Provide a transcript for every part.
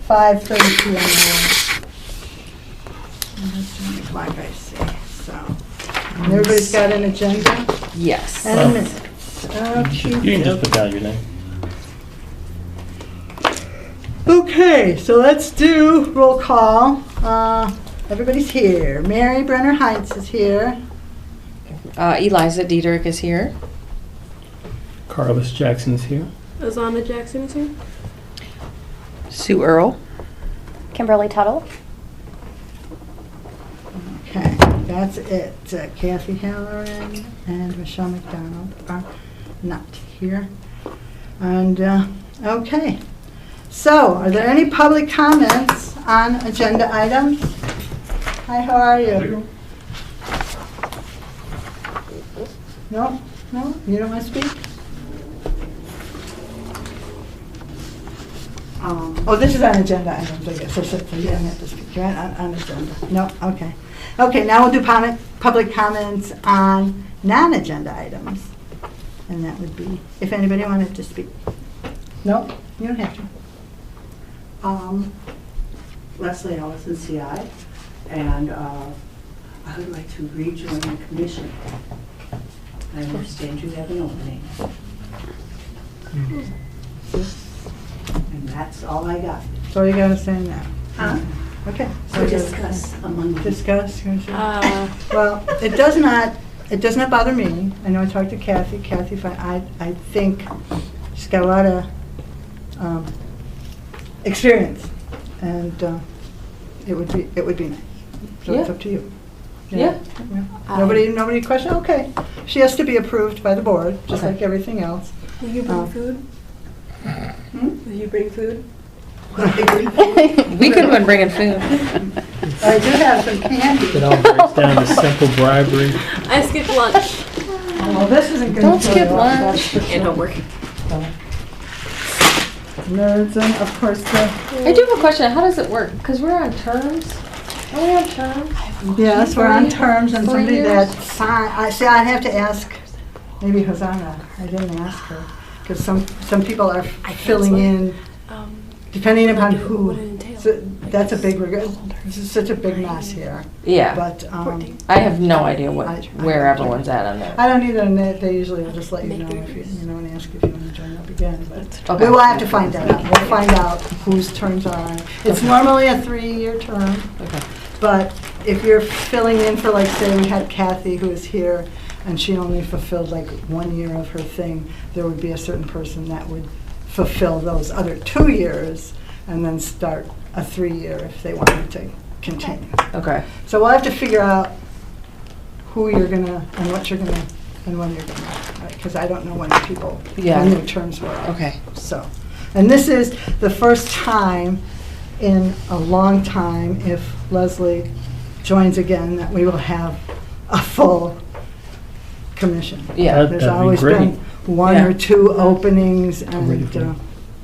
5:30 p.m. Come on, guys, see. So, and everybody's got an agenda Yes. and a minute. You can just put down your name. Okay, so let's do roll call. Everybody's here. Mary Brenner Heinz is here. Eliza Diederich is here. Carlos Jackson is here. Azana Jackson is here. Sue Earl. Kimberly Tuttle. Okay, that's it. Kathy Halloran and Michelle McDonald are not here. And, okay. So, are there any public comments on agenda items? Hi, how are you? No? No? You don't want to speak? Oh, this is on agenda items, I guess. So you don't have to speak. You're on agenda. No? Okay. Okay, now we'll do public comments on non-agenda items. And that would be, if anybody wanted to speak. No? You don't have to. Leslie Ellison, CI, and I would like to rejoin the commission. I understand you have an opening. And that's all I got. So you got to say now. Okay. So discuss among you. Discuss. Well, it does not bother me. I know I talked to Kathy. Kathy, I think she's got a lot of experience, and it would be nice. So it's up to you. Yeah. Nobody question? Okay. She has to be approved by the board, just Okay. like everything else. Will you bring food? Will you bring food? We could have been bringing food. I do have some candy. It all breaks down to simple bribery. I skipped lunch Oh, well, this isn't good. Don't for skip you, lunch. that's for and sure. homework. Nerds, and of course, I do have a question. How does it work? Because we're on terms. Are we on terms? yes, we're on terms, and 4 somebody years? that signed, see, I'd have to ask, maybe Hosanna, I didn't ask her, because some people are filling in, depending upon What it who. entails. So that's a big, this is such a big mess here, Yeah. but, I have no idea where everyone's at on that. I don't either, and they usually will just let you know if you know, and ask if you want to join up again, but Okay. we will have to find that out. We'll find out whose terms are on. It's normally a 3-year term, Okay. but if you're filling in for, like, say, we had Kathy who was here, and she only fulfilled like 1 year of her thing, there would be a certain person that would fulfill those other 2 years, and then start a 3-year if they wanted to continue. Okay. So we'll have to figure out who you're gonna, and what you're gonna, and when you're gonna, because I don't know when people, Yeah. when their terms were up. Okay. So, and this is the first time in a long time, if Leslie joins again, that we will have a full commission. Yeah. There's That'd be always great. been one Yeah. or two openings, Really and good.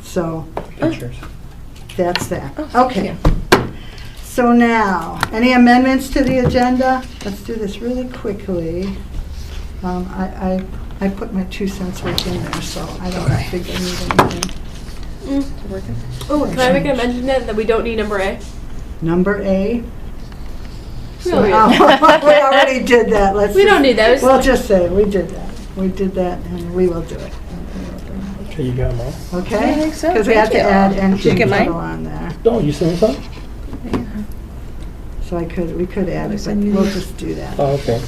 so Pictures. that's that. Oh, thank Okay. you. So now, any amendments to the agenda? Let's do this really quickly. I put my 2 cents worth in there, so I don't think I need anything. Oh, can I make an amendment that we don't need number A? Number A. Really? We already did that. Let's. We don't need that. It's We'll like- just say, we did that. We did that, and we will do it. Okay, you got them all. Okay? I think so. Because we have to Thank you. add Did and you get mine? on there. Oh, you sent some? So we could add it, but send you we'll these? just do that. Oh, okay.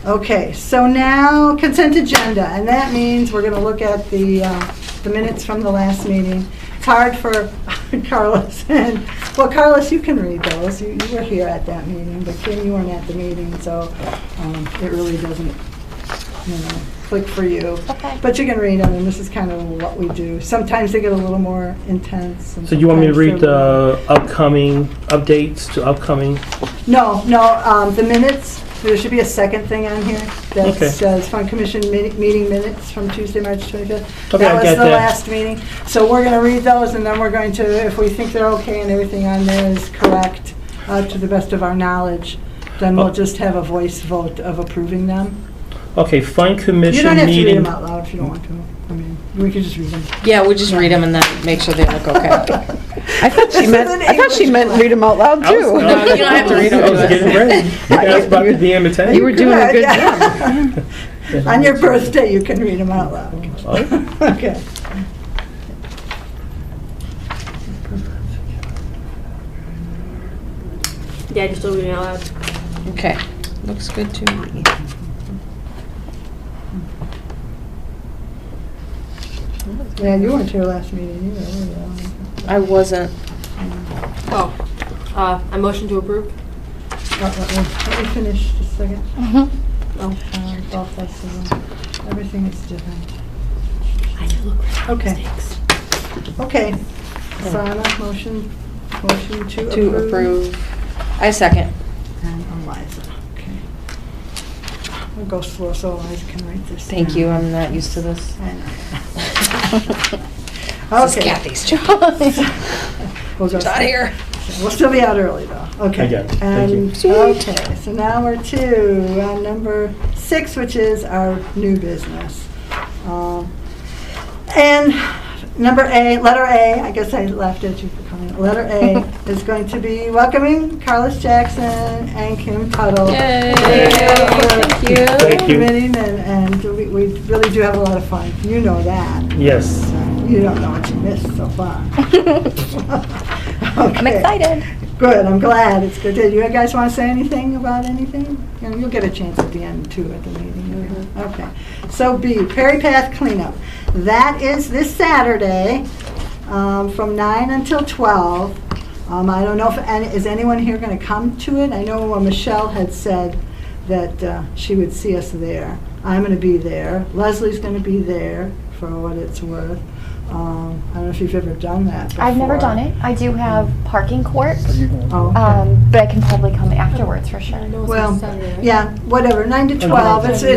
Okay, so now consent agenda, and that means we're going to look at the minutes from the last meeting. It's hard for Carlos, and, well, Carlos, you can read those. You were here at that meeting, but Kim, you weren't at the meeting, so it really doesn't, click for you. Okay. But you can read them, and this is kind of what we do. Sometimes they get a little more intense. and So you want me to sometimes read they're- the upcoming updates to upcoming? No, the minutes, there should be a second thing on here that Okay. says Fund Commission meeting minutes from Tuesday, March 25th. Okay, That I was got the that. last meeting. So we're going to read those, and then we're going to, if we think they're okay and everything on there is correct, to the best of our knowledge, then we'll just have a voice vote of approving them. Okay, Fund You Commission don't have to read meeting. them out loud if you don't want to. I mean, we could just read them. Yeah, we just read them and then make sure they look okay. I thought she meant read them out loud I was- too. No, you don't have to read them I to was us. getting ready. You guys about to be entertained? You were doing a good Yeah. job. On your birthday, you can read them out loud. Oh. Okay. Yeah, just still reading out loud. Okay, looks good to me. Yeah, you weren't here last meeting either, were you? I wasn't. Oh, I motion to approve. Let me finish just a second. Mm-hmm. Golf festival. Everything is different. I can look for Okay. mistakes. Okay. Sana, motion to To approve. I second. And Eliza, okay. We'll go slow so Eliza can write this Thank down. you, I'm not used to this. I know. This is Okay. Kathy's job. We'll go She's out here. We'll still be out early though. Okay. I got it. Thank you. And- Okay, so now we're to number 6, which is our new business. And number A, letter A, I guess I laughed at you for coming. Letter A is going to be welcoming Carlos Jackson and Kim Tuttle. Yay. Thank you. Thank you. Committing, and we really do have a lot of fun. You know that. Yes. You don't know what you missed so far. I'm Okay. excited. Good, I'm glad, it's good. Did you guys want to say anything about anything? You'll get a chance at the end too at the meeting. Okay. So B, Perry Path cleanup. That is this Saturday from 9 until 12. I don't know if, is anyone here going to come to it? I know Michelle had said that she would see us there. I'm going to be there. Leslie's going to be there for what it's worth. I don't know if you've ever done that before. I've never done it. I do have parking court, Oh, okay. but I can probably come afterwards for sure. No, it's Well, Saturday, right? yeah, whatever, 9 to 12, Okay.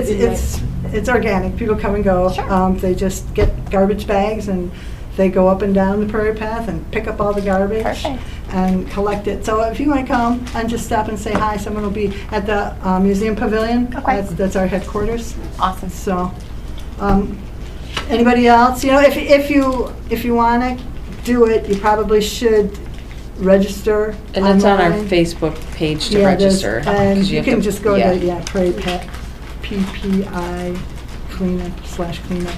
it's organic, people come and go. Sure. They just get garbage bags and they go up and down the Prairie Path and pick up all the garbage. Perfect. And collect it. So if you want to come and just stop and say hi, someone will be at the Museum Pavilion. Okay. That's our headquarters. Awesome. So, anybody else? You know, if you want to do it, you probably should register. And it's on our online. Facebook page to Yeah, there's- register. And 'cause you have can to- just go yeah. to, Prairie Path, PPI cleanup /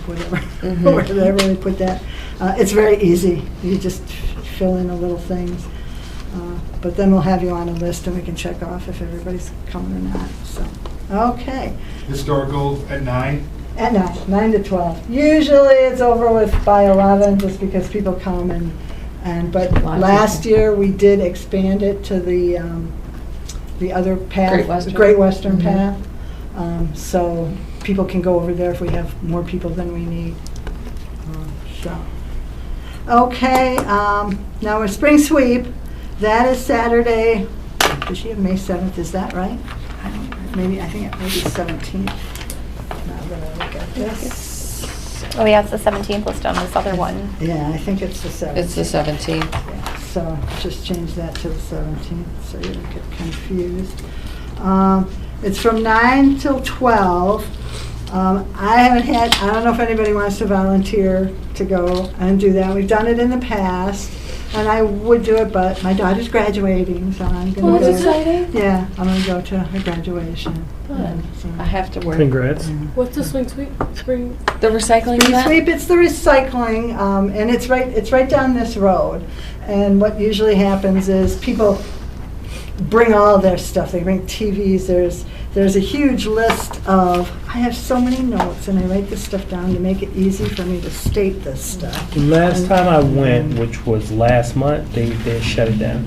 whatever, Mhm. wherever they put that. It's very easy. You just fill in the little things. But then we'll have you on a list and we can check off if everybody's coming or not, so. Okay. Historical at 9. At 9 to 12. Usually it's over with by 11 just because people come but A lot of last people. year we did expand it to the other path. Great Western. The Great Western Mhm. Path. So people can go over there if we have more people than we need. So. Okay, now our spring sweep, that is Saturday, does she have May 7th, is that right? I don't know, maybe, I think it may be 17th. Now that I look at this. Oh yeah, it's the 17th list on this other one. Yeah, I think it's the 17th. It's the 17th. Yeah, so just change that to the 17th so you don't get confused. It's from 9 till 12. I don't know if anybody wants to volunteer to go and do that. We've done it in the past, and I would do it, but my daughter's graduating, so I'm going Oh, to that's exciting. Yeah, I'm going to go to her graduation. Good. So- I have to work. Congrats. What's the swing sweep? Spring? The recycling Spring event? sweep, it's the recycling, and it's right down this road. And what usually happens is people bring all their stuff. They bring TVs. There's a huge list of, I have so many notes, and I write this stuff down to make it easy for me to state this stuff. Last time I went, which was last month, they shut it down.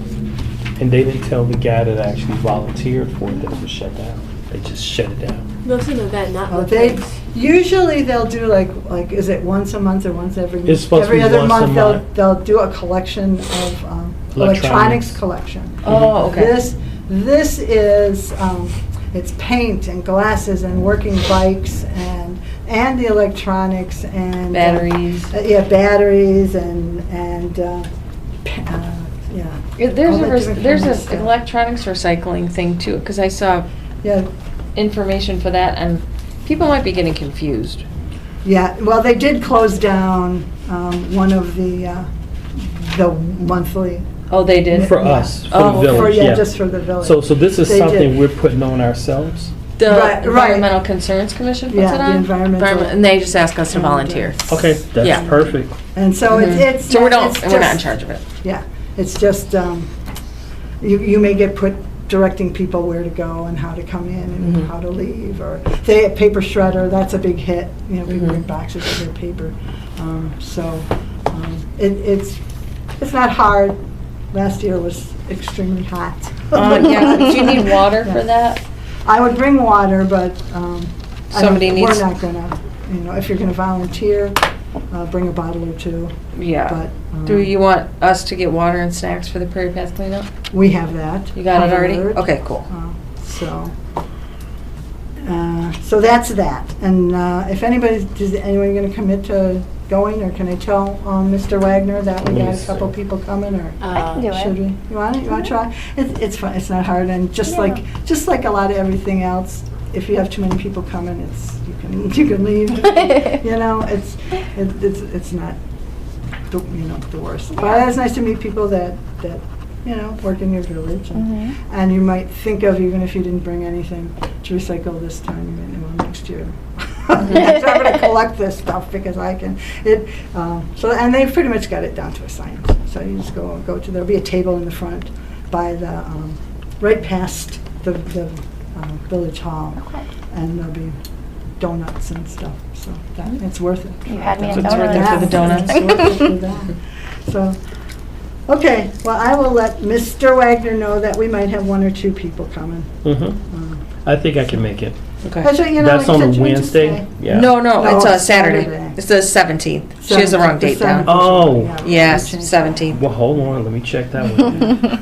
And they didn't tell the guy that actually volunteered for it that it was shut down. They just shut it down. No, it's an event, not Oh, the usually they'll do like, is it once a month or once every? It's supposed to be every other once a month? month. They'll do a collection of electronics collection. Oh, okay. This is, it's paint and glasses and working bikes and the electronics and. Batteries. Yeah, batteries and, yeah. There's all that different there's kind of an stuff. electronics recycling thing too, because I saw Yeah, information for that, and people might be getting confused. yeah, well, they did close down one of the the monthly. Oh, they did? For us, for Oh, the for- village, Yeah, yeah. just for the village. So this is They did. something we're putting on ourselves? The Right, right. Environmental Concerns Commission puts Yeah, it the on? environmental- And they just ask us to And, volunteer. Okay, that's Yeah. perfect. And so it's. So we're it's not in just- charge of it. Yeah, it's just, you may get put directing people where to go and how to come in and how to leave, or they have paper shredder, that's a big hit, you know, people bring boxes of their paper. It's not hard. Last year was extremely hot. Yeah, do you need water for that? I would bring water, but Somebody needs- we're not gonna, you know, if you're gonna volunteer, bring a bottle or two. Yeah. But, Do you want us to get water and snacks for the Prairie Path cleanup? We have that. You got it already? covered. Okay, cool. So that's that. And is anyone going to commit to going, or can I tell Mr. Wagner that we got a couple people coming, or I can do should it. we? You want it? You want to try? It's fun. It's not hard, and just like a lot of everything else, if you have too many people coming, you can leave. You know, it's not the worst. But it's nice to meet people that work in your village, and you might think of, even if you didn't bring anything to recycle this time, you might know next year. I'm going to collect this stuff because I can. And they've pretty much got it down to a science. So you just go to, there'll be a table in the front by the, right past the village hall, and there'll be donuts and stuff. So it's worth it. You had me at So it's worth it for the donuts. It's worth it for that. So. Okay, well, I will let Mr. Wagner know that we might have one or two people coming. I think I can make it. Okay. That's what, That's like on I said, a you just Wednesday? say. Yeah. No, No, it's a it's Saturday. Saturday. It's the 17th. She has the wrong date down. Oh. Yes, we changed 17th. Well, hold on, let me check that one. that.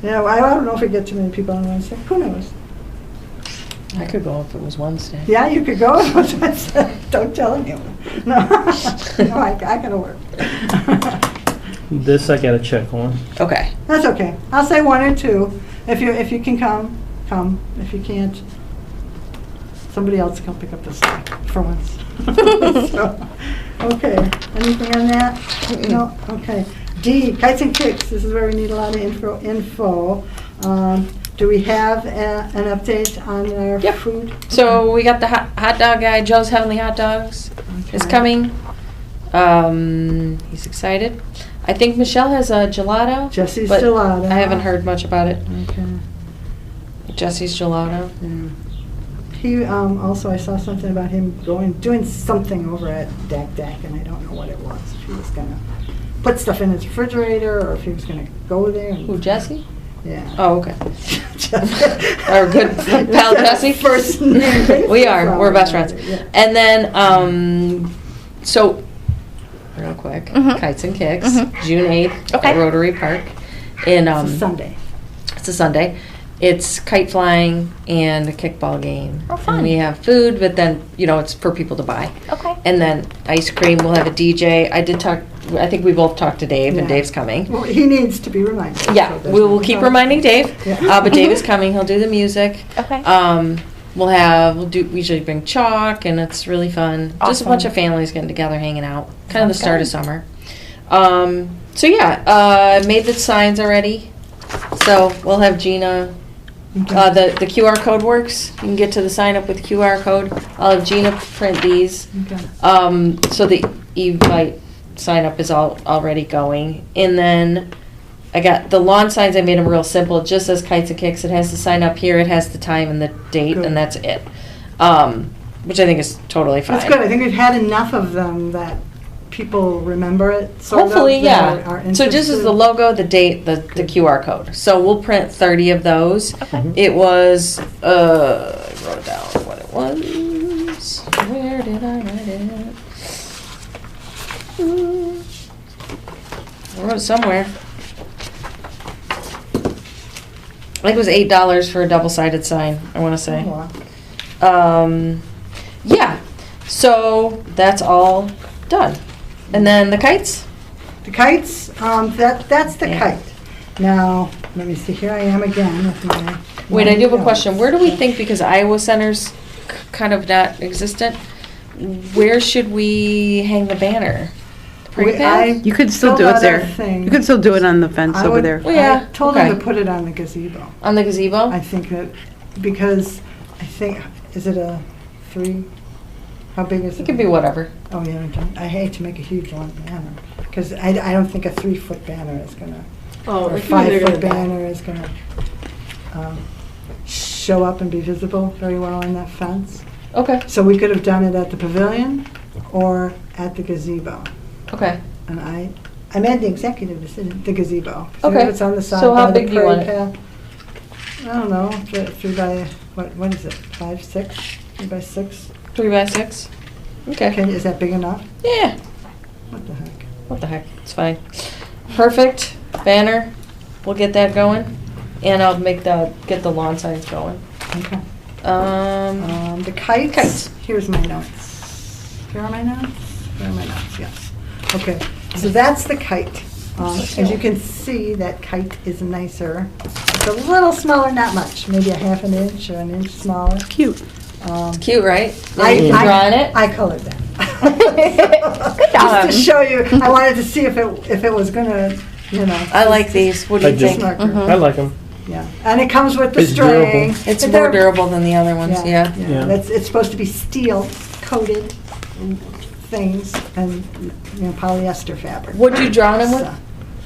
Yeah, well, I don't know if we get too many people on Wednesday. Who knows? I could go if it was Wednesday. Yeah, you could go. Don't tell anyone. No, no, I gotta work. This I gotta check on. Okay. That's okay. I'll say one or two. If you can come. If you can't, somebody else can pick up the slack for once. So, okay. Anything on that? No? Okay. D, kites and kicks. This is where we need a lot of info. Do we have an update on our Yep. food? So we got the hot dog guy, Joe's Heavenly Hot Dogs, is Okay. coming. He's excited. I think Michelle has a gelato. Jesse's but Gelato. I haven't heard much about it. Okay. Jesse's gelato. Yeah. He also, I saw something about him doing something over at Dak, and I don't know what it was. If he was gonna put stuff in his refrigerator, or if he was gonna go there. And, Who, Jesse? Yeah. Oh, okay. Our good pal Jesse. First name. We are. We're best friends. Yeah. And then, so, real quick, Kites and Kicks, June 8th Okay. at Rotary Park. In, It's a Sunday. It's a Sunday. It's kite flying and a kickball game. Oh, fun. And we have food, but then, it's for people to buy. Okay. And then ice cream, we'll have a DJ. I think we both talked to Dave, and Yeah. Dave's coming. Well, he needs to be reminded. Yeah, So there's we will no- keep reminding Dave, Yeah. but Dave is coming, he'll do the music. Okay. We usually bring chalk, and it's really fun. Just a bunch Awesome. of families getting together, hanging out, kind of the Sounds start of good. summer. Made the signs already, so we'll have Gina, the QR code works, you can get to the sign up with QR code. I'll have Gina print these. Okay. So the Evite sign up is already going. And then I got the lawn signs, I made them real simple. It just says Kites and Kicks. It has the sign up here, it has the time and the date, Good. and that's it. Which I think is totally fine. That's good. I think we've had enough of them that people remember it, sort of. Hopefully, that are yeah. So just as interested. the logo, the date, the QR code. So we'll print 30 of those. Okay. It was, I wrote down what it was. Where did I write it? I wrote it somewhere. I think it was $8 for a double-sided sign, I want to say. Oh, wow. Yeah, so that's all done. And then the kites? The kites, that's the Yeah. kite. Now, let me see, here I am again with my. Wait, I do have a notes. question. Where do we think, because Iowa Center's kind of not existent, where should we hang the banner? Parade path? You could still filled do it out there. a thing. You could still do it on the fence I over would- there. Well, yeah, I told them okay. to put it on the gazebo. On the gazebo? I think that, because I think, is it a 3? How big is it? It could be whatever. Oh, yeah, I hate to make a huge long banner, because I don't think a 3-foot banner is gonna, Oh, or a it can be bigger 5-foot than that. banner is gonna show up and be visible very well on that fence. Okay, So we could have done it at the pavilion or at the gazebo. okay. And I made the executive decision, the gazebo. Okay. It's on the side So how by the big do you want parade it? path. I don't know, 3 by, what is it, 5, 6? 3 by 6? 3 by 6? Okay. Is that big enough? Yeah. What the heck? What the heck? It's fine. Perfect. Banner. We'll get that going. And I'll get the lawn signs going. Okay. Um, The kites. Kites. Here's my notes. Here are my notes? Here are my notes, yes. Okay, so that's the kite. As you can see, that kite is nicer. It's a little smaller, not much, maybe a half an inch or an inch smaller. Cute. cute, right? I- You I- drawing it? I colored that. Good job. Just to show you, I wanted to see if it was gonna, you know. I like these. What do I you do. think? Marker. Mhm. I like them. Yeah, and it comes with the It's string. durable. It's And more they're- durable than the other ones, yeah. Yeah. It's supposed to be steel coated things and, you know, polyester fabric. What'd you draw them with? So-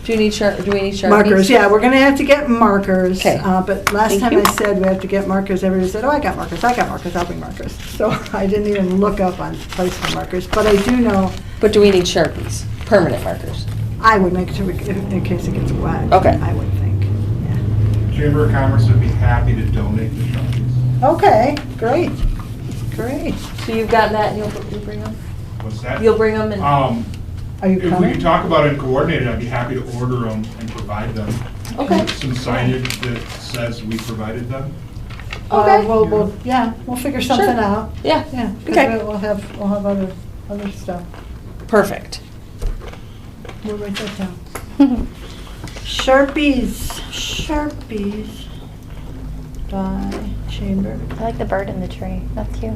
Do we need Sharpies? Markers, yeah, we're gonna have to get markers. 'Kay. But last Thank time you. I said we have to get markers, everybody said, oh, I got markers, I'll bring markers. So I didn't even look up on place for markers, but I do know, But do we need Sharpies? Permanent markers? I would make sure, in case it gets wet. Okay. I would think, yeah. Chamber of Commerce would be happy to donate the Sharpies. Okay, great, great. So you've gotten that and you'll bring them? What's that? You'll bring them and, Are you If we coming? could talk about it and coordinate it, I'd be happy to order them and provide them. okay. Some signage that says we provided them. Okay. We'll figure something Sure. out. Yeah, Yeah, Okay. because we'll have other stuff. perfect. We'll write that down. Sharpies by Chamber. I like the bird in the tree. That's cute.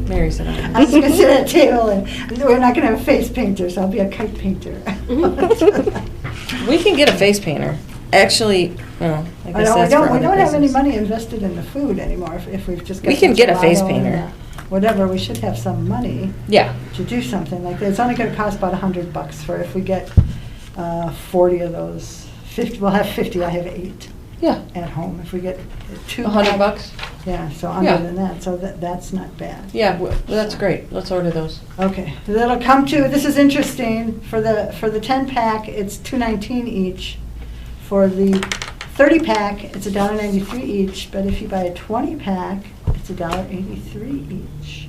Mary said I was gonna sit at a table and we're not gonna have a face painter, so I'll be a kite painter. We can get a face painter. Actually, well, I guess that's for We other don't have any business. money invested in the food anymore, if we've just got. We can some get a face gelato and, painter. Whatever, we should have some money Yeah, to do something like that. It's only gonna cost about $100 for if we get 40 of those. 50, we'll have 50, I have 8 yeah. at home. If we get 2. $100? Yeah, so Yeah. under than that, so that's not bad. Yeah, that's great. Let's order those. Okay, that'll come to, this is interesting, for the 10-pack, it's $2.19 each. For the 30-pack, it's $1.93 each, but if you buy a 20-pack, it's $1.83 each.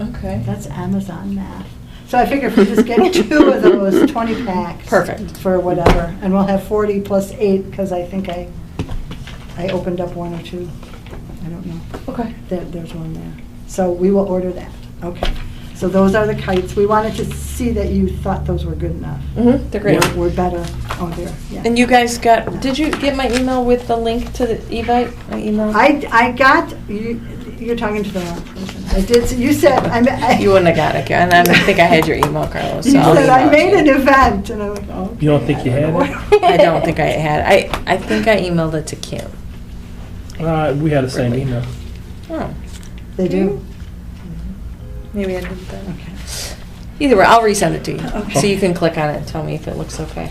Okay. That's Amazon math. So I figure if we just get 2 of those 20-packs. Perfect. For whatever, and we'll have 40 plus 8, because I think I opened up 1 or 2. I don't know. Okay. There's one there. So we will order that. Okay. So those are the kites. We wanted to see that you thought those were good enough. Mm-hmm, they're great. We're better. Oh, there, yeah. And you guys did you get my email with the link to the Evite? My email? I got, you're talking to the wrong person. I did, you said, You wouldn't have got it, and I don't think I had your email, Carlos, You so I'll said, I email made it an to you. event, and I'm like, oh. You don't think you had it? I don't think I had. I think I emailed it to Kim. We had the same email. Oh, They do? maybe I did that. Okay. Either way, I'll resend it to you, Okay. so you can click on it and tell me if it looks okay.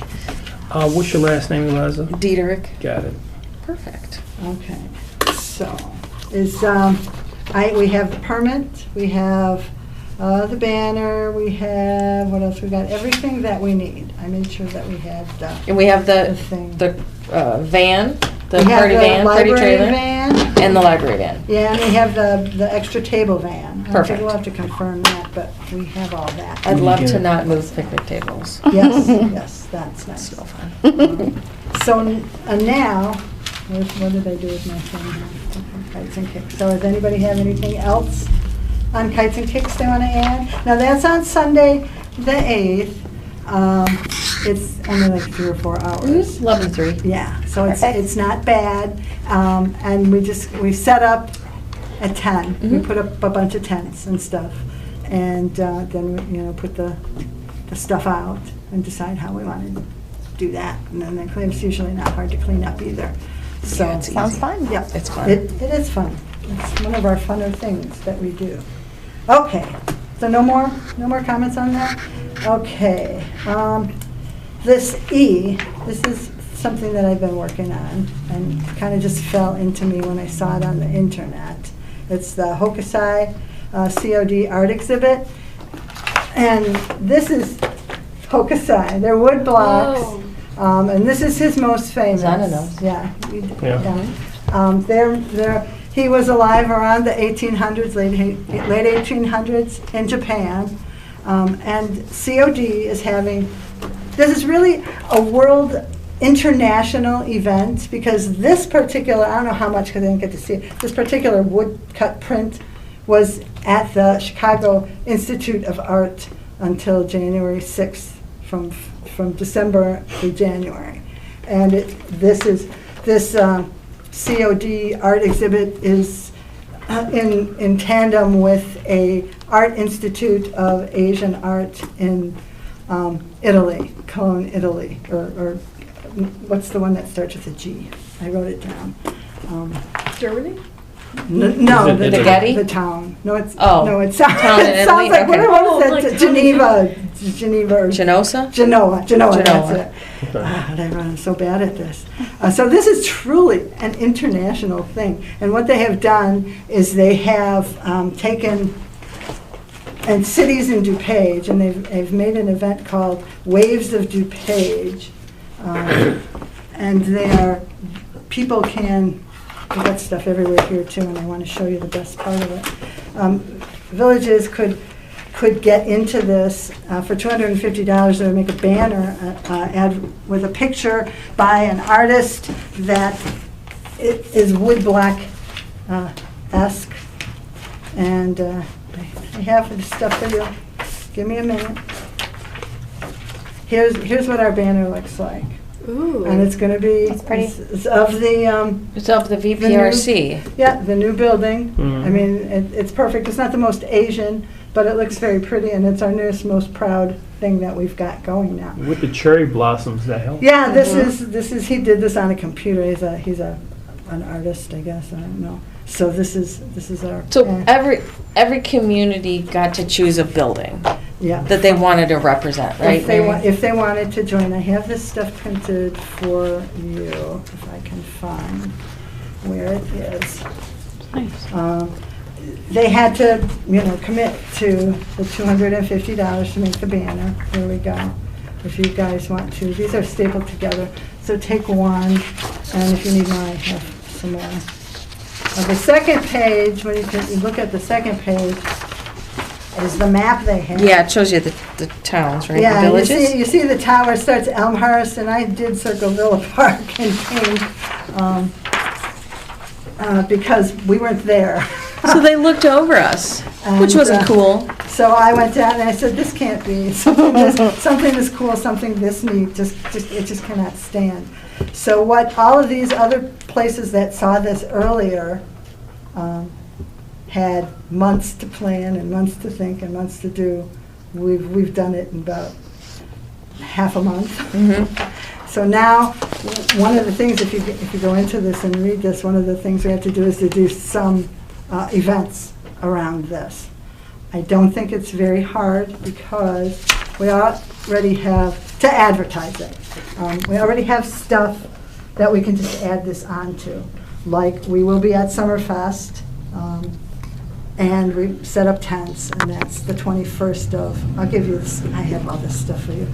What's your last name, Eliza? Dieterich. Got it. Perfect. Okay, so, we have the permit, we have the banner, we have, what else we got? Everything that we need. I made sure that we had And we have the the thing. van, the We have party the van, party library trailer, van. and the library van. Yeah, and we have the extra table van. I think Perfect. We'll have to confirm that, but we have all that. I'd love get to it. not move picnic tables. Yes, yes, that's That's nice. so fun. So now, what did I do with my thing here? Okay, Kites and kicks. So does anybody have anything else on kites and kicks they want to add? Now that's on Sunday, the 8th. It's only like 3 or 4 hours. 11 to 3. Yeah, so Perfect. it's not bad. And we set up at 10. We Mhm. put up a bunch of tents and stuff. And then we, put the the stuff out and decide how we want to do that. And then it's usually not hard to clean up either. So Yeah, it's Sounds easy. fun. yeah, It's fun. It is fun. It's one of our funner things that we do. Okay, so no more comments on that? Okay, this E, this is something that I've been working on and kind of just fell into me when I saw it on the internet. It's the Hokusai COD art exhibit. And this is Hokusai, they're wood blocks. Whoa. And this is his most famous. Zana knows. Yeah. Yeah. He was alive around the 1800s, late 1800s in Japan. And COD is having, this is really a world international event because this particular, I don't know how much because I didn't get to see it, this particular woodcut print was at the Chicago Institute of Art until January 6th, from December to January. And this COD art exhibit is in tandem with a Art Institute of Asian Art in Italy, Cologne, Italy, or what's the one that starts with a G? I wrote it down. Germany? No, Is it the Getty? the town. No, it's Oh, no, it sounds, town in it sounds Italy? like Okay. what is Oh, it? like Geneva, or Genoa? Genoa, Genoa. that's it. I'm so bad at this. So this is truly an international thing. And what they have done is they have taken and cities in DuPage, and they've made an event called Waves of DuPage. And people can, we've got stuff everywhere here too, and I want to show you the best part of it. Villages could get into this for $250. They would make a banner ad with a picture by an artist that is woodblock esque, and I have the stuff for you. Give me a minute. Here's what our banner looks like. Ooh. And it's going to be That's pretty. It's of the It's of the VPRC. the new building. Mhm. I mean, it's perfect. It's not the most Asian, but it looks very pretty, and it's our newest, most proud thing that we've got going now. With the cherry blossoms, that helps. Yeah, this is he did this on a computer. He's an artist, I guess. I don't know. So this is our So every community got to choose a building yeah. that they wanted to represent, right? If they wanted to join, I have this stuff printed for you, if I can find where it is. Nice. They had to, commit to the $250 to make the banner. Here we go. If you guys want to, these are stapled together. So take one, and if you need more, I have some more. The second page, when you look at the second page, is the map they have. Yeah, it shows you the towns, right? Yeah, The villages. you see the tower starts at Elmhurst, and I did Circle Villa Park and came because we weren't there. So they looked over us, which And, wasn't cool. So I went down and I said, this can't be something this cool, something this neat. It just cannot stand. So what all of these other places that saw this earlier had months to plan and months to think and months to do. We've done it in about half a month. Mm-hmm. So now, one of the things, if you go into this and read this, one of the things we have to do is to do some events around this. I don't think it's very hard because we already have to advertise it. We already have stuff that we can just add this onto. Like we will be at Summerfest, and we set up tents, and that's the 21st of. I'll give you this. I have all this stuff for you.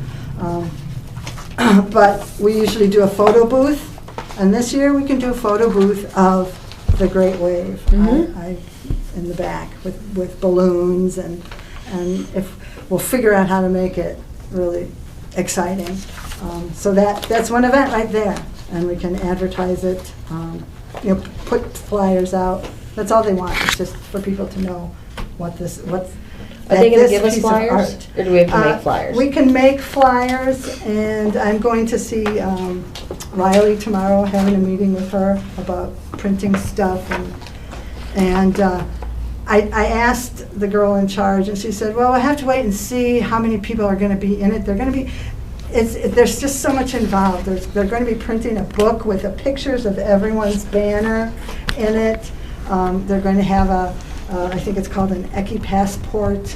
But we usually do a photo booth, and this year we can do a photo booth of the Great Wave in the back with balloons, and if we'll figure out how to make it really exciting. So that's one event right there, and we can advertise it, put flyers out. That's all they want, it's just for people to know what Are they going to this give us piece of flyers, art. or do we have to make flyers? We can make flyers, and I'm going to see Riley tomorrow, having a meeting with her about printing stuff, and I asked the girl in charge, and she said, well, I have to wait and see how many people are going to be in it. They're going to be, there's just so much involved. They're going to be printing a book with the pictures of everyone's banner in it. They're going to have I think it's called an Eki passport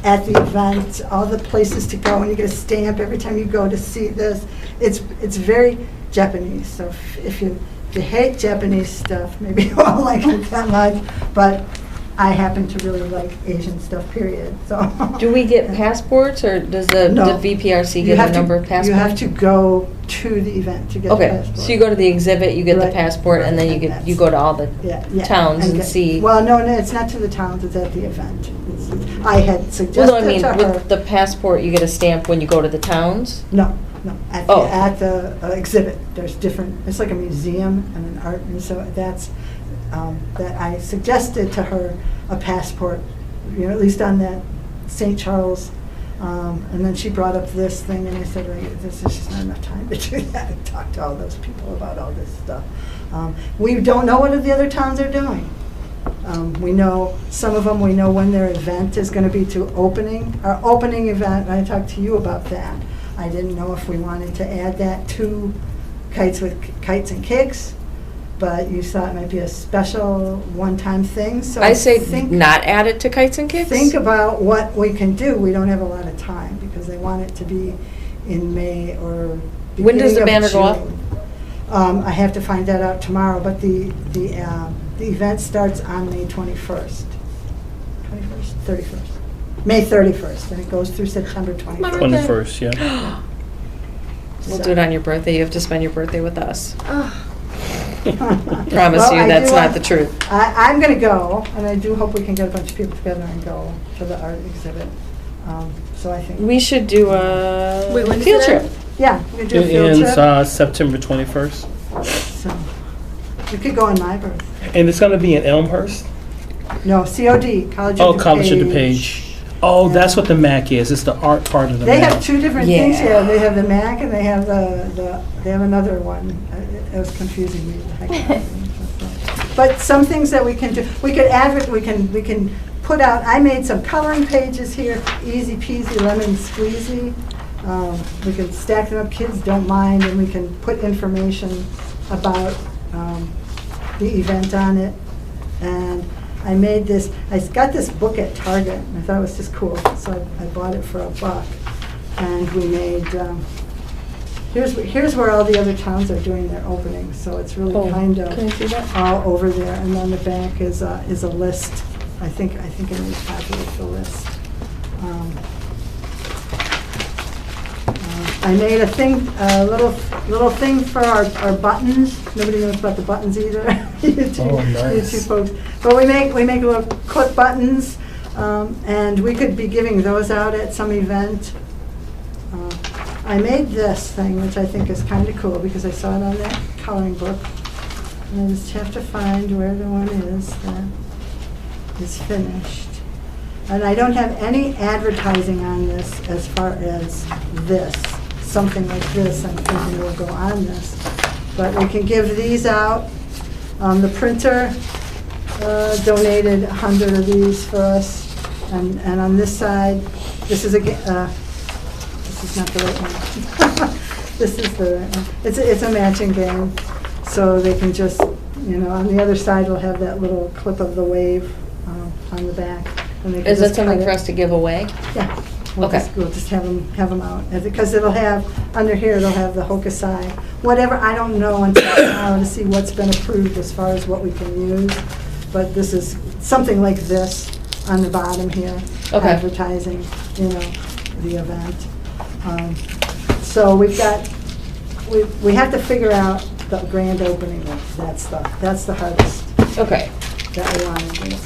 at the event, all the places to go, and you get a stamp every time you go to see this. It's very Japanese, so if you hate Japanese stuff, maybe you won't like it that much, but I happen to really like Asian stuff, period, so. Do we get passports, or does the No. VPRC You get have a to- number of passports? You have to go to the event to get the Okay, passport. so you go to the exhibit, you get the Right. passport, and then Right, and you go to all the Yeah, towns and get- see. Well, no, it's not to the towns, it's at the event. I had Well, suggested no, I mean, to her. with the passport, you get a stamp when you go to the towns? No, at Oh. the exhibit, there's different, it's like a museum and an art, and so that's, that I suggested to her a passport, at least on that St. Charles, and then she brought up this thing, and I said, this is just not enough time to do that, and talk to all those people about all this stuff. We don't know what the other towns are doing. We know, some of them, we know when their event is going to be to opening. Our opening event, and I talked to you about that. I didn't know if we wanted to add that to Kites and Cakes, but you thought it might be a special one-time thing, so I say think, not add it to Kites and Kicks? think about what we can do. We don't have a lot of time, because they want it to be in May or When does the beginning of banner go up? June. I have to find that out tomorrow, but the event starts on May 21st. 21st? 31st. May 31st, and it goes through September 21st. 21st, yeah. We'll So- do it on your birthday. You have to spend your birthday with us. Promise Well, you, I that's do not want- the truth. I'm going to go, and I do hope we can get a bunch of people together and go to the art exhibit. So I think, We should do a Wait, when's field it trip. end? yeah, we can do a It field ends trip. September 21st. So we could go on my birthday. And it's going to be in Elmhurst? No, COD, College of DuPage. College of DuPage. Oh, that's what the MAC is. It's the art part of the They MAC. have two different things Yeah. here. They have the MAC and they have they have another one. It was confusing me. The heck out of me. But some things that we can do, we can put out, I made some coloring pages here, easy peasy lemon squeezy. We can stack them up, kids don't mind, and we can put information about the event on it. And I made this, I got this book at Target, and I thought it was just cool, so I bought it for $1. And we made, here's where all the other towns are doing their openings, so it's really kind Can I see of that? all over there. And then the back is a list. I think I need to populate the list. I made a little thing for our buttons. Nobody knows about the buttons either. You nice. two folks. But we make little clip buttons, and we could be giving those out at some event. I made this thing, which I think is kind of cool because I saw it on that coloring book. And I just have to find where the one is that is finished. And I don't have any advertising on this as far as this. Something like this, I'm thinking will go on this. But we can give these out. The printer donated 100 of these for us. And on this side, this is this is not the right one. This is the right one. It's a matching game. So they can just, on the other side we'll have that little clip of the wave on the back. And they can Is that just something cut for it. us to give away? Yeah. Okay. We'll just have them out, because it'll have, under here, it'll have the Hokusai, whatever, I don't know until now to see what's been approved as far as what we can use, but this is something like this on the bottom here, Okay. advertising, the event. So we've got, we have to figure out the grand opening, that's the hardest Okay. that we want to do.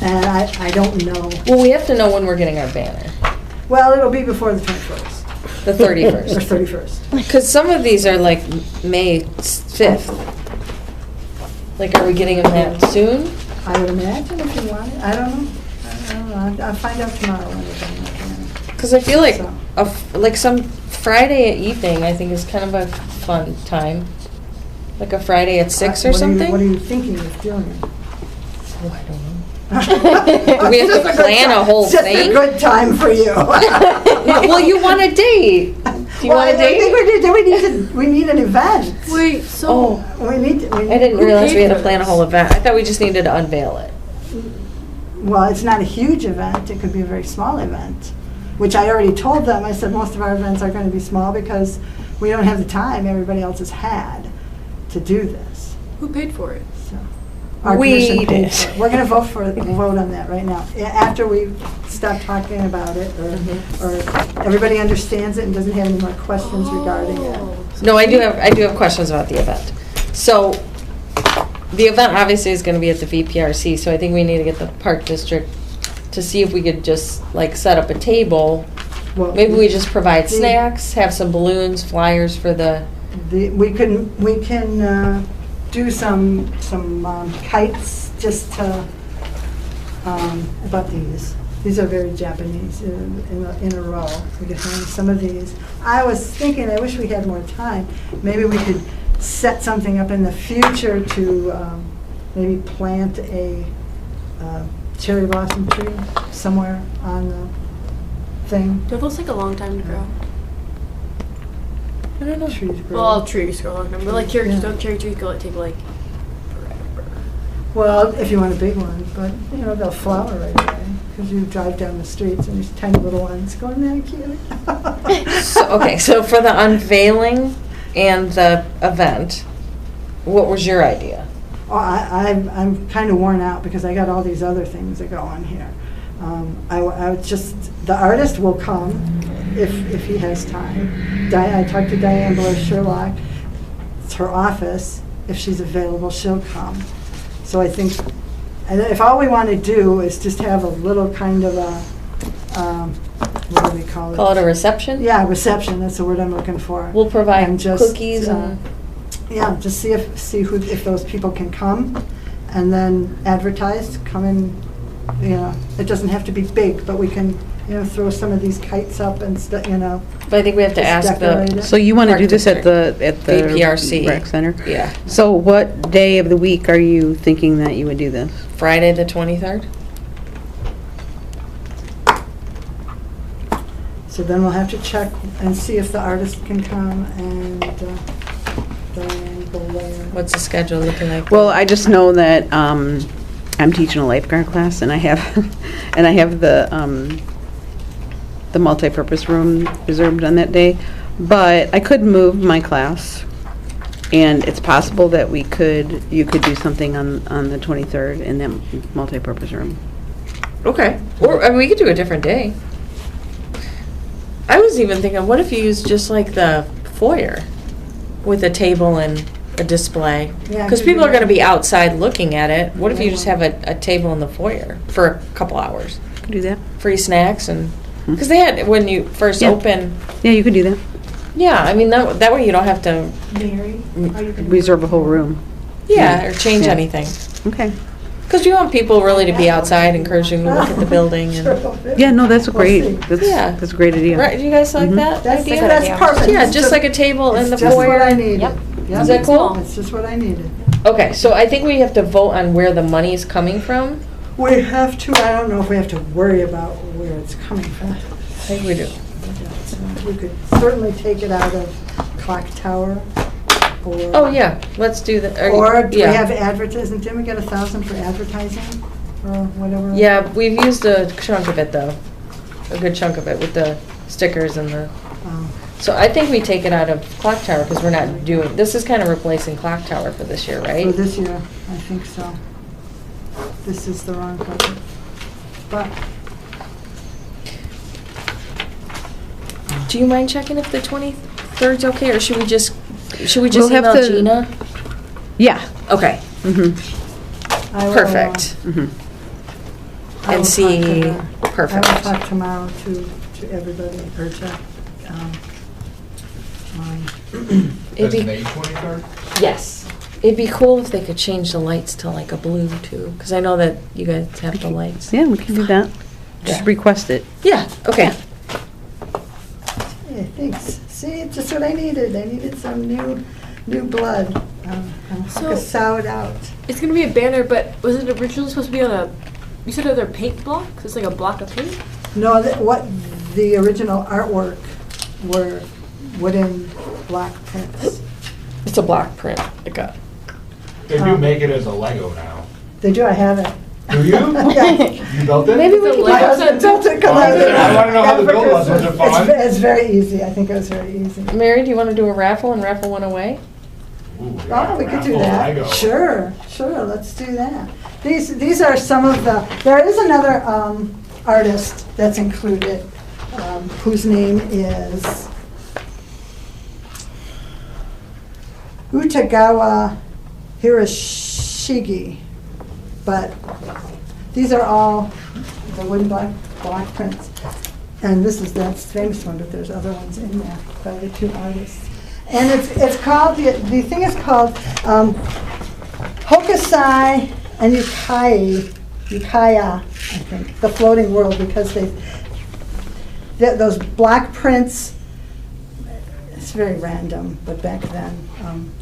And I don't know. Well, we have to know when we're getting our banner. Well, it'll be before the 21st, The or 31st. 31st. Because some of these are like May 5th. Like, are we getting them that soon? I would imagine if you want it. I don't know. I'll find out tomorrow when they're done with Because I feel like So. like some Friday evening, I think is kind of a fun time. Like a Friday at 6 or something. What are you thinking of doing? Oh, I don't know. Do we have to plan a whole It's just a thing? good time for you. Well, you want a date. Do you want a I think date? we need an event. Wait, so We need. I didn't Who realize we paid had to for plan a this? whole event. I thought we just needed to unveil it. Well, it's not a huge event. It could be a very small event, which I already told them. I said most of our events are going to be small because we don't have the time everybody else has had to do this. who paid for it? So our We commission paid did. for it. We're going to vote on that right now. After we stop talking about it, or everybody understands it and doesn't have any more questions regarding it. No, I do have questions about the event. So, the event obviously is gonna be at the VPRC, so I think we need to get the park district to see if we could just like set up a table. Well, Maybe we just provide the- snacks, have some balloons, flyers for the, We can do some kites just to, about these. These are very Japanese in a row. We could hang some of these. I was thinking, I wish we had more time. Maybe we could set something up in the future to maybe plant a cherry blossom tree somewhere on the thing. Don't those take a long time to grow? I don't know. Trees grow. Well, all trees grow a long time, but like cherry trees, Yeah. don't cherry trees go take like forever? Well, if you want a big one, but, you know, they'll flower right away, because you drive down the streets and there's tiny little ones going, there, cute. So, okay, so for the unveiling and the event, what was your idea? Oh, I'm kind of worn out because I got all these other things that go on here. I would just, the artist will come if he has time. I talked to Diane Blair-Sherlock. It's her office. If she's available, she'll come. So I think, and if all we want to do is just have a little kind of a, what do we call it? Call it a reception? Yeah, reception, that's the word I'm looking for. We'll provide And just, cookies and, yeah, just see if those people can come, and then advertise, come in, you know, it doesn't have to be big, but we can, you know, throw some of these kites up and stuff, you know. but I think we have to Just ask decorate the, it. So you want to Park do this at the VPRC. rec center? yeah, So what day of the week are you thinking that you would do this? Friday the 23rd? So then we'll have to check and see if the artist can come, and Diane Blair. What's the schedule looking like? Well, I just know that I'm teaching a lifeguard class, and I have and I have the multipurpose room reserved on that day. But I could move my class, and it's possible that you could do something on the 23rd in that multipurpose room. Okay, or, I mean, we could do a different day. I was even thinking, what if you use just like the foyer with a table and a display? Yeah, Because could people do are going to that. be outside looking at it. What if you just have a table in the foyer for a couple hours? Could do that. Free snacks and, because they had, when you first Yeah. open, Yeah, you could do that. yeah, I mean, that way you don't have to, Mary? are you gonna- Reserve a whole room. yeah, or change Yeah. anything. Okay. Because we want people really to be outside, encouraging to look at the building and, Yeah, no, that's We'll great. see. That's Yeah. that's a great idea. right, do you guys like Mhm. that That's idea? that's perfect. Yeah, It's just like a table in the It's just what I foyer. needed. Yep. Yep. Is that cool? It's just what I needed. Okay, so I think we have to vote on where the money is coming from. We have to, I don't know if we have to worry about where it's coming from. I think we do. We could certainly take it out of Clock Tower, or. Oh, yeah, let's do that. Or do we yeah. have advertising, didn't we get 1,000 for advertising, or whatever? Yeah, we've used a chunk of it, though. A good chunk of it with the stickers and the, Oh. so I think we take it out of Clock Tower because we're not doing, this is kind of replacing Clock Tower for this year, For right? this year, I think so. This is the wrong budget. But, Do you mind checking if the 23rd's okay, or should we just We'll have email to- Gina? Yeah. Okay, Mhm. I will, perfect. Mhm. I will And talk see, to her. I perfect. will talk tomorrow to everybody, or to, mine. It'd be- May 23rd? Yes. It'd be cool if they could change the lights to like a blue too, because I know that you guys have the lights. Yeah, we can do that. Just Yeah. request it. Yeah, okay. Yeah, thanks. See, it's just what I needed. I needed some new new blood. So- Sow it out. It's gonna be a banner, but was it originally supposed to be on a? You said they're paint blocks. It's like a block of paint. No, what the original artwork were wooden block prints. It's a block print. They do make it as a Lego now. They do, I have it. Do you? Yeah. You built it? Maybe we It's a could My Lego husband built it. 'cause Oh, I wanna know how the got it for build was. Was it Christmas. fun? It's very easy. I think it was very easy. Mary, do you want to do a raffle and raffle one away? Ooh, yeah, Oh, we could do raffle that. Lego. Sure, let's do that. These are some of the, there is another artist that's included, whose name is Utagawa Hiroshige. But these are all the wooden block prints. And that's the famous one, but there's other ones in there by the two artists. And it's called, the thing is called Hokusai and Ukaya, I think, the floating world, because those block prints, it's very random, but back then,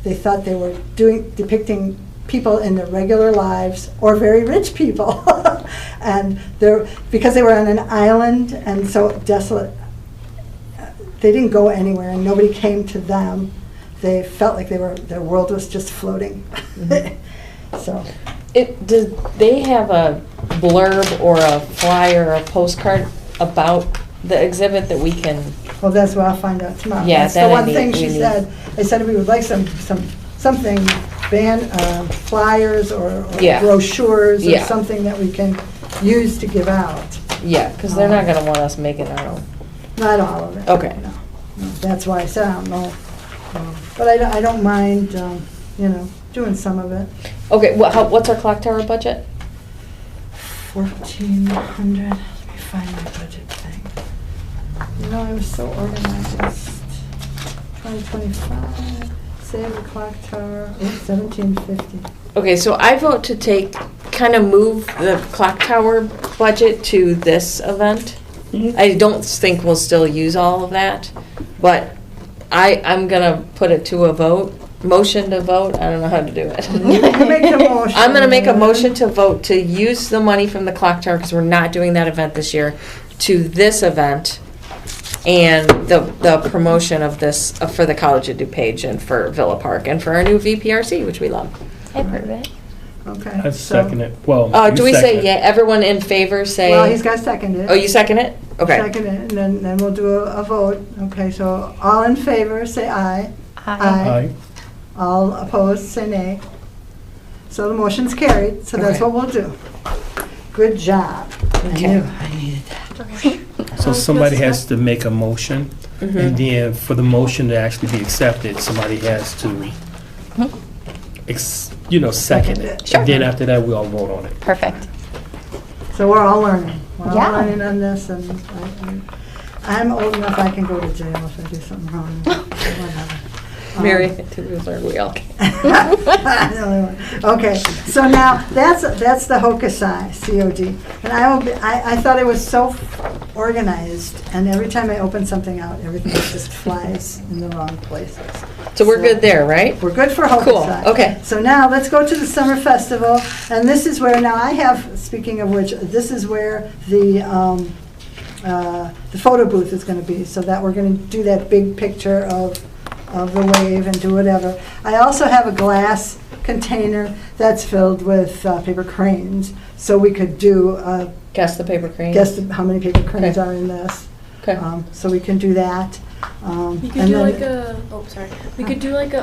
they thought they were depicting people in their regular lives or very rich people. And because they were on an island and so desolate, they didn't go anywhere and nobody came to them. They felt like their world was just floating. So. Did they have a blurb or a flyer or a postcard about the exhibit that we can? Well, that's what I'll find out tomorrow. Yeah, That's the that I one need- thing we she need. said. They said we would like something, flyers or Yeah. brochures or Yeah. something that we can use to give out. Yeah, because they're not going to want us making our own. Not all of it. Okay. No. That's why I said I don't know. But I don't mind, doing some of it. Okay, what's our clock tower budget? 1,400. Let me find my budget thing. I was so organized. 2025. Save the clock tower. 1,750. Okay, so I vote to kind of move the clock tower budget to this event. I don't think we'll still use all of that, but I'm gonna put it to a vote, motion to vote, I don't know how to do it. Make the motion. I'm gonna make a motion to vote to use the money from the clock tower, because we're not doing that event this year, to this event and the promotion of this, for the College of DuPage and for Villa Park and for our new VPRC, which we love. I approve it. Okay. I second it. Well, Do you we say, second. yeah, everyone in favor say? Well, he's got seconded. Oh, you second it? Okay. Second it, and then we'll do a vote. Okay, so all in favor, say aye. Aye. All opposed, say nay. So the motion's carried, so that's Okay. what we'll do. Good job. Okay. I needed that. So somebody has to make a motion, Mhm. and then for the motion to actually be accepted, somebody has to, second it. Sure. And then after that, we all vote on it. Perfect. So we're all learning. We're all Yeah. learning on this, and I'm old enough I can go to jail if I do something wrong. Whatever. Mary, we all can. The only one. Okay, so now that's the Hokusai COD, and I thought it was so organized, and every time I open something out, everything just flies in the wrong places. So we're good there, right? We're good for Cool, Hokusai. okay. So now let's go to the summer festival, and this is where now I have. Speaking of which, this is where the photo booth is going to be, so that we're going to do that big picture of the wave and do whatever. I also have a glass container that's filled with paper cranes, so we could do, Guess the paper crane. guess how many paper cranes Okay. are in this. Okay. So we can do that. You could and do then- like a. Oh, sorry. We could do like a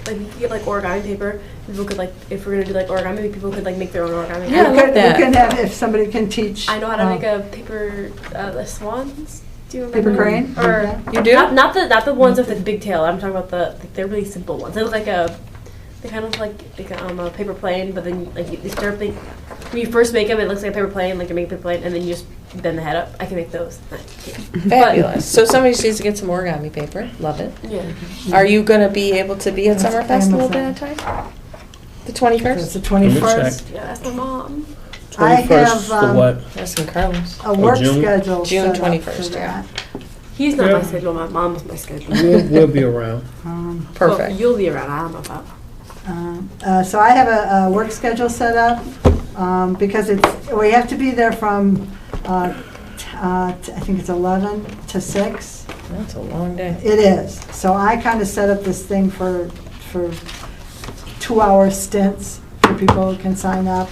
like you could get like origami paper. People could like, if we're gonna do like origami, people could like make their own origami. Yeah, I we like could, that. We can have, if somebody can teach. I know how to make a paper the swans. Do you remember? Paper crane? Or Yeah. You do? not the ones with the big tail. I'm talking about they're really simple ones. They look like they kind of look like a paper plane, but then like you start when you first make them, it looks like a paper plane, like you make a paper plane, and then you just bend the head up. I can make those. Fabulous. So somebody just needs to get some origami paper. Love it. Yeah. Are you going to be able to be at Yes, Summer I am Festival as at that time? The It's 21st? the Let me 21st. Yeah, that's my mom. I 21st have for what? Asking Carlos. a work June? schedule June set up 21st, for yeah. that. He's not Yeah. my schedule. My mom's my schedule. We'll be around. Um, Well, Perfect. you'll be around. I don't know about. So I have a work schedule set up, because we have to be there from, I think it's 11 to 6. That's a long day. It is. So I kind of set up this thing for 2-hour stints where people can sign up.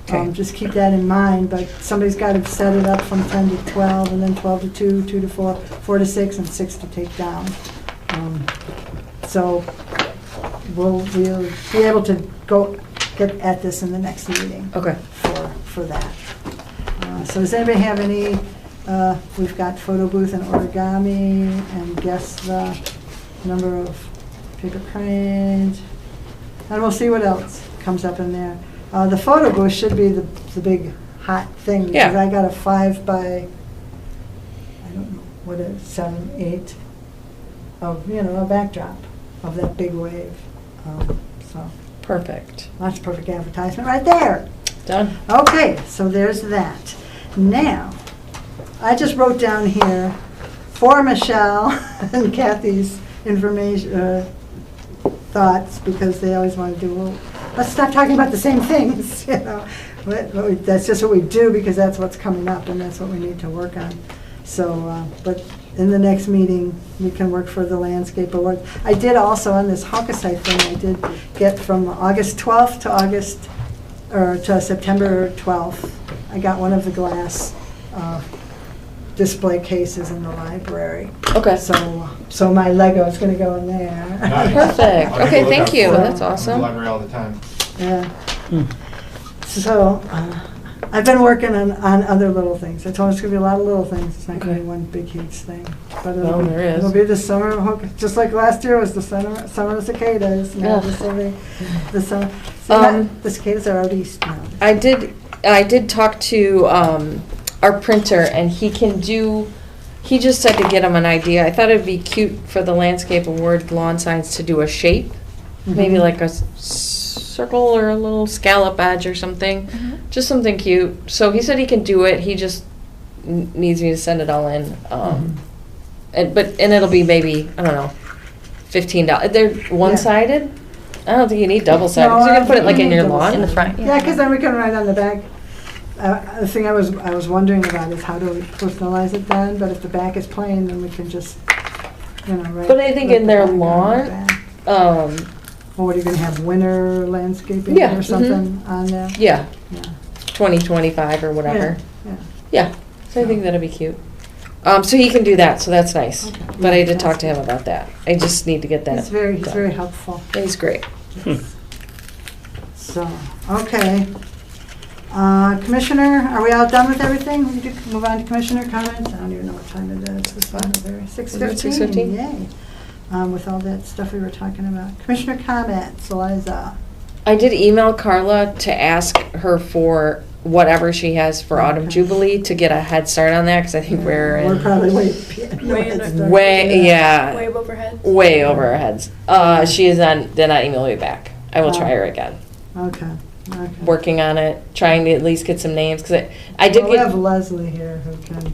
Okay. Just keep that in mind, but somebody's got to set it up from 10 to 12, and then 12 to 2, 2 to 4, 4 to 6, and 6 to take down. So we'll be able to get at this in the next meeting. Okay. For that. So does anybody have any, we've got photo booth and origami, and guess the number of paper cranes, and we'll see what else comes up in there. The photo booth should be the big hot thing, because Yeah. I got a 5 by, I don't know, what is 7, 8 of, a backdrop of that big wave. So Perfect. that's perfect advertisement right there. Done. Okay, so there's that. Now, I just wrote down here for Michelle and Kathy's information, thoughts, because they always want to do, well, let's stop talking about the same things, That's just what we do, because that's what's coming up, and that's what we need to work on. So, but in the next meeting, we can work for the landscape award. I did also, on this Hawkeside thing, I did get from August 12th to September 12th, I got one of the glass display cases in the library. Okay. So my Lego is going to go in there. Nice. Perfect. I'll take Okay, a look thank out you. for it. That's I'm in awesome. the library all the time. Yeah. So I've been working on other little things. I told us it's going to be a lot of little things. It's not going to Okay. be one big, huge thing. But Well, there is. It'll be the summer of just like last year was the summer of cicadas. Now Ugh. this will be the summer. The cicadas are out east now. I did talk to our printer, and he just said to get him an idea. I thought it'd be cute for the landscape award lawn signs to do a shape, maybe like a circle or a little scallop edge or something, just something cute. So he said he can do it. He just needs me to send it all in. And it'll be maybe, I don't know, $15. They're one-sided. I don't think you need double-sided. No, Because you're I gonna put it don't like think in you your need lawn. In the front, Yeah, because then we can write on the back. The thing I was wondering about is how do we personalize it then? But if the back is plain, then we can just, write. But I think write in the their back on the lawn, back. Or what are you going to have, winter landscaping Yeah, or something on there? yeah, Yeah. 2025 or whatever. Yeah. Yeah, so I think that'd be cute. So he can do that, so that's nice. Okay. But I Yeah, did talk that's to him good. about that. I just need to get that. He's very done. helpful. He's great. So, okay. Commissioner, are we all done with everything? We could move on to commissioner comments? I don't even know what time it is. It's 6:15. 6:15? Yay. With all that stuff we were talking about. Commissioner comments, Eliza. I did email Carla to ask her for whatever she has for Autumn Okay. Jubilee to get a head start on that, because I think we're We're in probably way Way above her head. way over our heads. She is on, did not email me back. I will try her again. Okay. Working on it, trying to at least get some names, because I did Well, we have get, Leslie here who can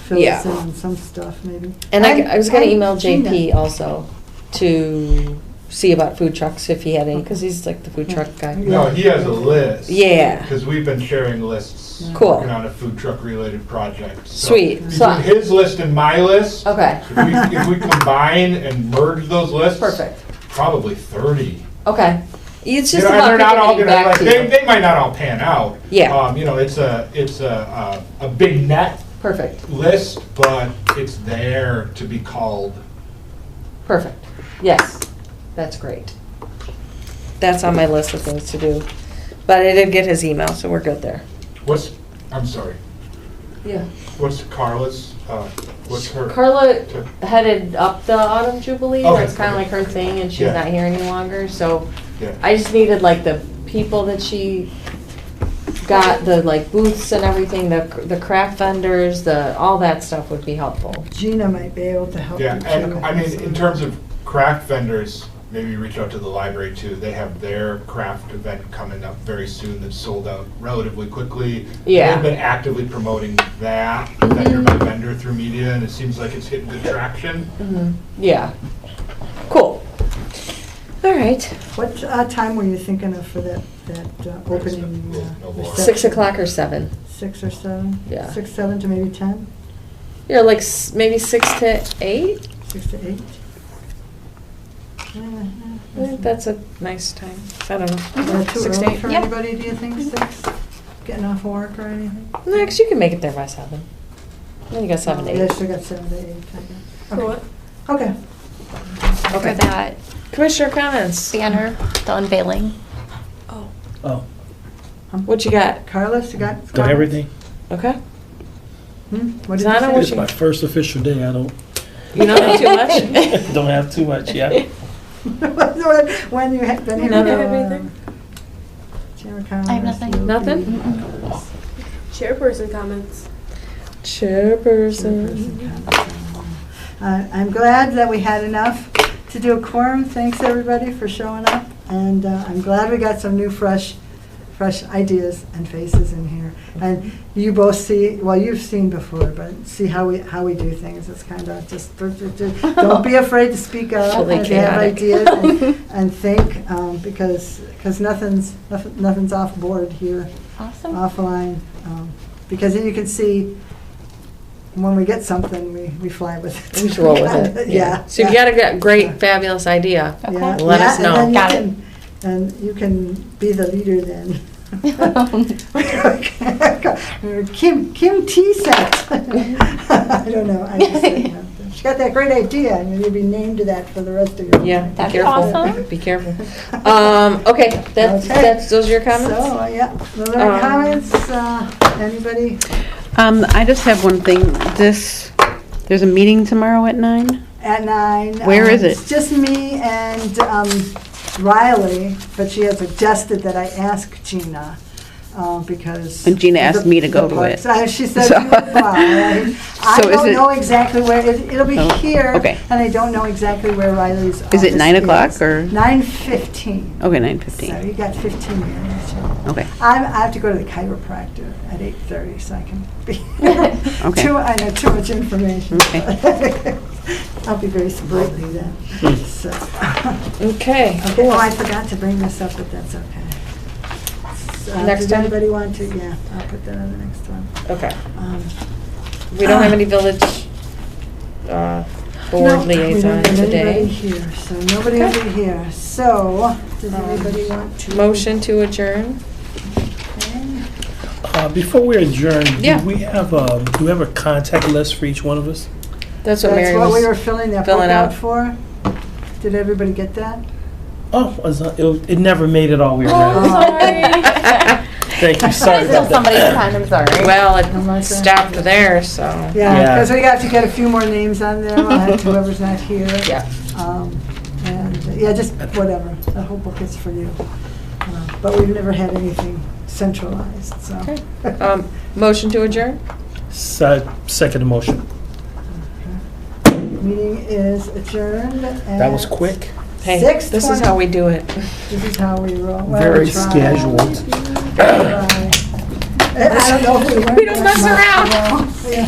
fill Yeah. us in on some stuff maybe. and I was gonna And email Gina. JP also to see about food trucks if he had any, because he's like the food truck guy. No, he has a list. Yeah. Because we've been sharing lists. Cool. Working on a food truck related project. So Sweet. So, between his list and my list. okay, If we combine and merge those lists. perfect. Probably 30. Okay. It's just And about they're not all getting gonna, back like, to they, you. they might not all pan out. Yeah. It's a big net Perfect, list, but it's there to be called. perfect. Yes, that's great. That's on my list of things to do. But I did get his email, so we're good there. I'm sorry, Yeah. what's Carla's, what's her? Carla headed up the Autumn Jubilee. Okay, That's kind of okay. like her thing, and she's Yeah. not here any longer. So Yeah. I just needed like the people that she got, the like booths and everything, the craft vendors, all that stuff would be helpful. Gina might be able to help you Yeah, too. and I mean, in terms of craft vendors, maybe reach out to the library too. They have their craft event coming up very soon that's sold out relatively quickly. Yeah. They've been actively promoting that vendor by vendor through media, and it seems like it's getting good traction. Yeah. Cool. All right. What time were you thinking of for that opening? No more. reception? 6 o'clock or 7? 6 or 7? Yeah. 6, 7 to maybe 10? Yeah, like maybe 6 to 8? 6 to 8? I think that's a nice time. I don't know. Too 6 to early 8? for Yep. anybody, do you think, 6? Getting off work or anything? No, because you can make it there by 7. Then you got 7 to 8. Yeah, still got 7 to 8. I guess. For what? Okay. For that Commissioner comments. banner, the unveiling. Oh, What you got? Carlos, you got? got everything? Okay. What did Zana, you what say? It's my first official day. I don't You don't have too much? don't have too much yet. When you had been here. Nothing? Chairman Carlos, I have nothing. you- Nothing? Chairperson comments. Chairperson. I'm glad that we had enough to do a quorum. Thanks, everybody, for showing up. And I'm glad we got some new, fresh ideas and faces in here. And you both see, well, you've seen before, but see how we do things. It's kind of just, don't be afraid to speak up Totally if you have chaotic. ideas and think, because nothing's off board here. Awesome. Offline, because then you can see when we get something, we fly with it. We just roll with it. Yeah. So if you got a great, fabulous idea, Okay. Yeah, let us yeah, know. and then Got you it. can- And you can be the leader then. Kim T-Set. I don't know. I just said, she got that great idea, and you'll be named to that for the rest of your Yeah, life. be That'd be careful. awesome. Be careful. Okay, that's, Okay. those are your comments? So, yeah, those are my Um, comments. Anybody? I just have one thing. There's a meeting tomorrow at 9? At 9. Where is it? It's just me and Riley, but she had suggested that I ask Gina, because. And Gina asked me to the go to parks. it. She said So- she would fly. I So is don't it- know exactly where, it'll be Oh, here. okay. And I don't know exactly where Riley's office Is it 9 o'clock or? 9:15. Okay, So 9:15. you got 15 minutes. Okay. I have to go to the chiropractor at 8:30, so I can be. Okay. I know too much information. Okay. I'll be very sprightly then. So, Okay. okay. Oh, I forgot to bring this up, but that's okay. Next Does time? anybody want to? Yeah, I'll put that on the next one. Okay. Um, We don't have any village no, board we don't liaison have anybody today. here, so nobody will be here. So, does anybody want to? Motion to adjourn? Okay. Before we adjourn, Yeah. do we have a contact list for each one of us? That's what Mary That's what we were was. filling that book filling out out. for. Did everybody get that? Oh, it never made it all the way Oh, around. sorry. Thank you. Sorry Still about that. somebody's time, I'm sorry. Well, like it that. stopped there, so. Yeah, Yeah. because we have to get a few more names on there. We'll have whoever's not here. Yeah. And, yeah, just whatever. The whole book is for you. But we've never had anything centralized, so. Okay. Motion to adjourn? Second motion. Meeting is adjourned at. That was quick. Hey, 6:20. this is how we do it. This is how we roll. Well, Very we try. scheduled. I don't know if we learned We don't that mess much, around. though. Yeah.